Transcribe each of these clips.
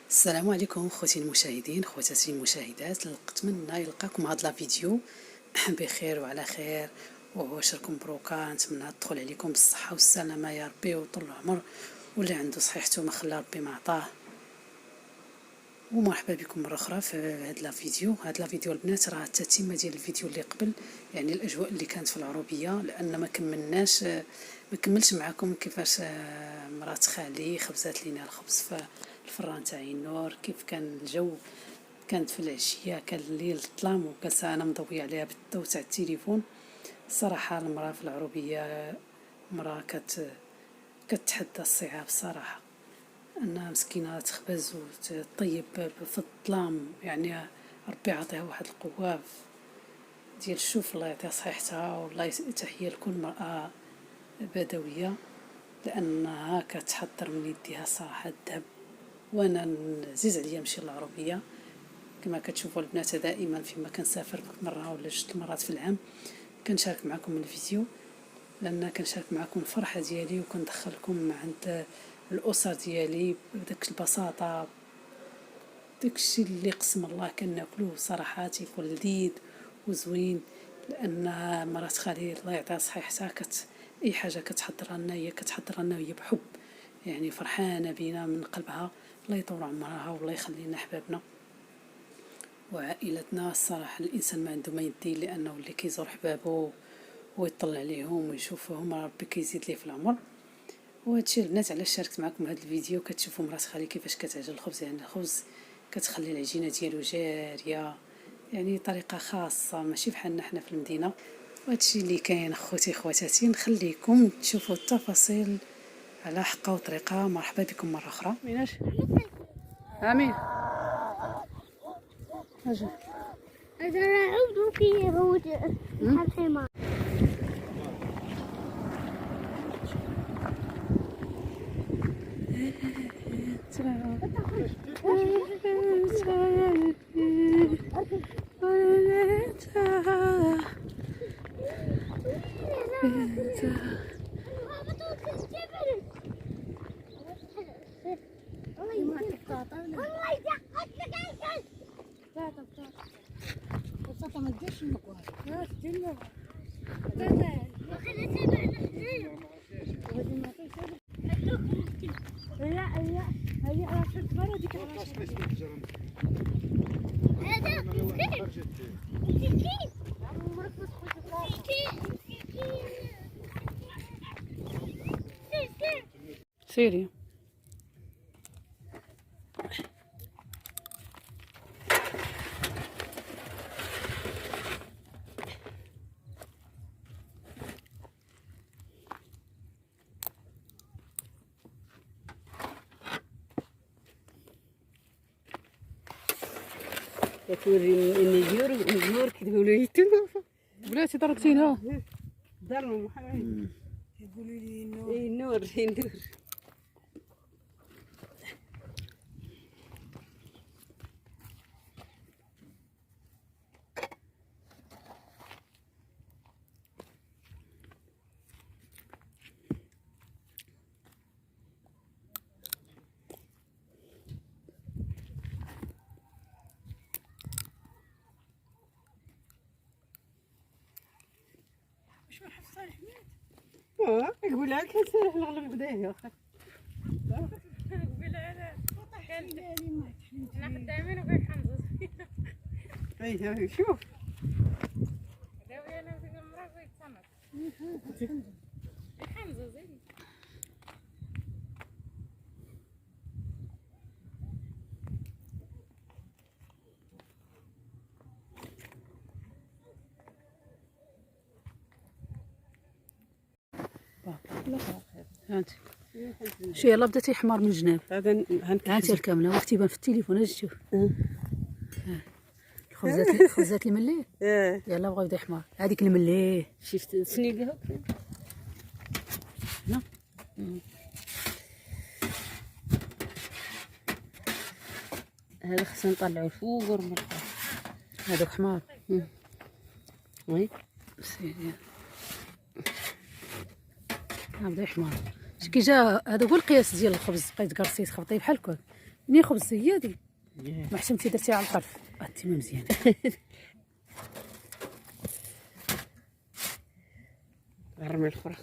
السلام عليكم خوتي المشاهدين، خواتاتي المشاهدات. نتمنى يلقاكم هاد لا فيديو بخير وعلى خير وبشركم بروكا. نتمنى تدخل عليكم بالصحه والسلامه يا ربي وطول العمر، واللي عنده صحيحته ما خلى ربي ما عطاه. ومرحبا بكم مره اخرى في هاد لا فيديو. هاد لا فيديو البنات راه التتمه ديال الفيديو اللي قبل، يعني الاجواء اللي كانت في العروبيه، لان ما كملش معكم كيفاش مرات خالي خبزات لينا الخبز في الفران تاع النور، كيف كان الجو. كانت في العشيه، كان الليل الظلام وكاسه انا مضويه عليها بالضوء تاع التليفون. الصراحه المراه في العروبيه مراه كتحدى الصعاب الصراحه، انها مسكينه تخبز وتطيب في الظلام. يعني ربي عطيها واحد القوه ديال الشوف، الله يعطيها صحيحتها، والله تحيه لكل مرأة بدويه لانها كتحضر من يديها صراحه الذهب. وانا عزيز عليا نمشي للعربيه كما كتشوفوا البنات، دائما فيما كنسافر مره ولا جوج مرات في العام كنشارك معكم الفيديو، لان كنشارك معكم الفرحه ديالي وكندخلكم عند الاسر ديالي بداك البساطه. داكشي اللي قسم الله كناكلوه صراحه تيكون لذيذ وزوين، لان مرات خالي الله يعطيها صحيحتها اي حاجه كتحضرها لنا هي كتحضرها لنا وهي بحب، يعني فرحانه بينا من قلبها. الله يطول عمرها والله يخلي لنا احبابنا وعائلتنا. الصراحه الانسان ما عنده ما يدي، لانه اللي كيزور حبابه ويطلع عليهم ويشوفهم ربي كيزيد ليه في العمر. وهادشي البنات علاش شاركت معكم هذا الفيديو. كتشوفوا مرات خالي كيفاش كتعجن الخبز، يعني الخبز كتخلي العجينه ديالو جاريه، يعني طريقه خاصه ماشي بحالنا حنا في المدينه. وهادشي اللي كاين اخوتي خواتاتي، نخليكم تشوفوا التفاصيل على حقه وطريقه. مرحبا بكم مره اخرى. ميناش امين اجي أنا أعود كي يعود الحمام. سيري كتوري النور كتقولوا لي بلاتي ضربتينها. دارهم محمد يقولوا لي النور النور. يقول لك هسه نغلب بدايه انا خدامين وكاين حنزوز اي شوف داوي انا في المراه بغيت سمك حنزوز هانتي شي يلا بداتي حمار من الجناب. هذا هانتي الكامله وقتي بان في التليفون. اجي شوف الخبزات المليه. يلا بغا يبدا حمار. هذيك المليه شفت سنيقها هنا. هذا خصنا نطلعو فوق ونرفعو. هذوك حمار. وي سيدي بدا حمار. كي جا هذا هو القياس ديال الخبز. بقيت كرسيت خبطيه بحال هكا ني خبز زيادي ما حشمتي درتي على الطرف انت مزيان. غرمي الاخرى.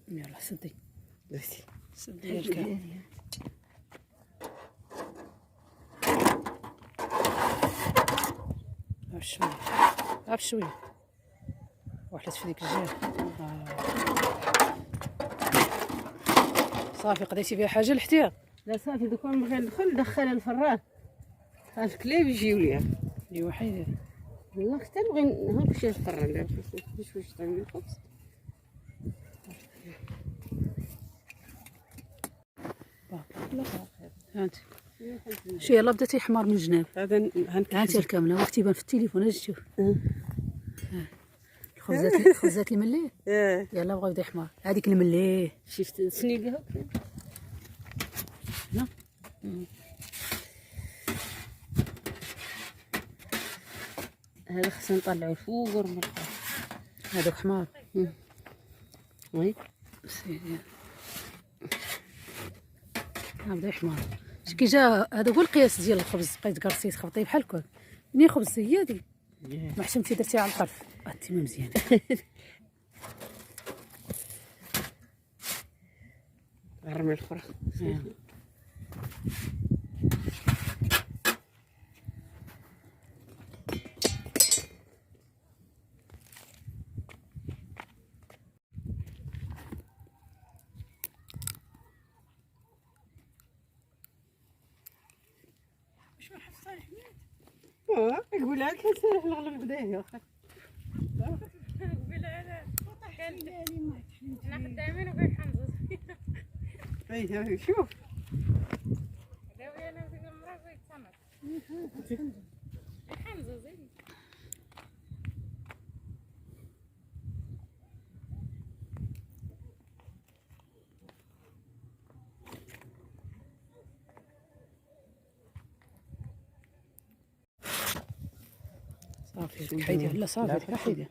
يلا سدي درتي سدي الكعب. شويه غير شويه وحلت في ديك الجهه. صافي قضيتي بها حاجه الاحتياط. لا صافي دوك نبغي ندخل دخلها الفران الكلاب يجيو ليا. ايوا حيدي والله حتى نبغي هاك شي الفران باش تعمل الخبز. هانتي شي يلا بداتي حمار من الجناب. هذا هانتي الكامله وقت يبان في التليفون اجي تشوف الخبزات المليه. يلا بغا يبدا يحمر هذيك المليه شفت سنيقها لا هذا خصنا نطلعو فوق ونرفعو. هذوك حمار وي سيدي بدا يحمر. كي جا هذا هو القياس ديال الخبز بقيت كرسي تخبطيه بحال هكا ني خبز زيادي ما حشمتي درتي على الطرف انت مزيان. غرمي الاخرى. يقول لها كان سارح الغلب بدايه. قبيله لا حنا خدامين وكنحمزوا. اي شوف دابا انا في المراه بغيت تمر حمزه زين. صافي حيدي لا صافي حيدي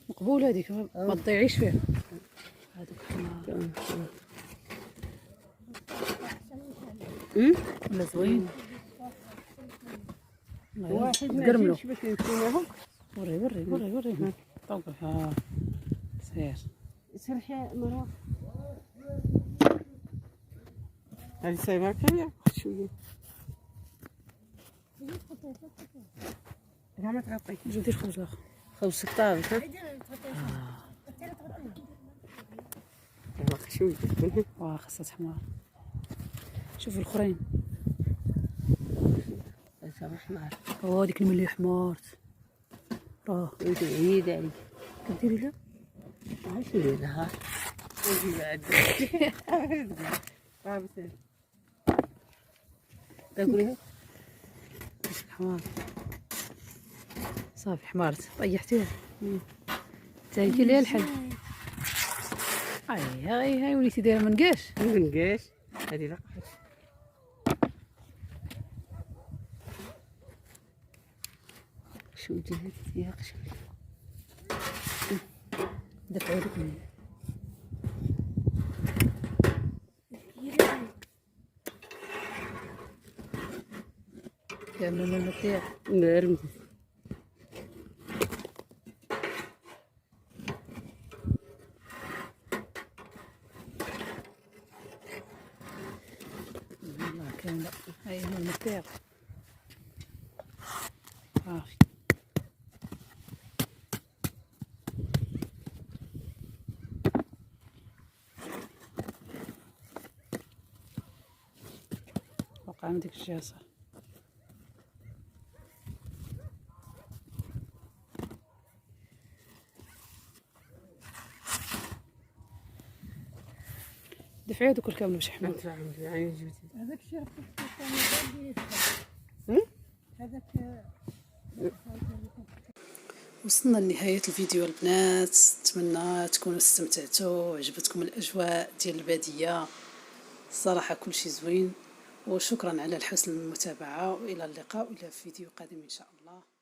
مقبوله هذيك ما تضيعيش فيها. هذوك ولا زوين واحد تقرملو. باش نسيناهم. وري طوقف ها سير سرح يا مروه هذه سايبها كايا شويه لا ما تغطي. نجي ندير خبز اخر خبز الطابخ. ها شويه خاصها حمار. شوفوا الاخرين هذا حمار. هذيك الملي حمارت راه انت بعيد عليك كديري لها عرفتي لها وجي بعد بس تاكليها حمار. صافي حمارت طيحتيها تاكلي ليها الحل. هاي وليتي دايره منقاش هذه لا شو جهد فيها قشر دفعوا لك مني كامل من المتاع نرمي. والله كامله هاي من المتاع صافي. وقع من ديك الجهه صافي. دفعي هذوك الكامل باش يحمر. هذاك الشيء وصلنا لنهاية الفيديو البنات، نتمنى تكونوا استمتعتوا وعجبتكم الأجواء ديال البادية. الصراحة كل شيء زوين، وشكرا على حسن المتابعة، وإلى اللقاء إلى فيديو قادم إن شاء الله.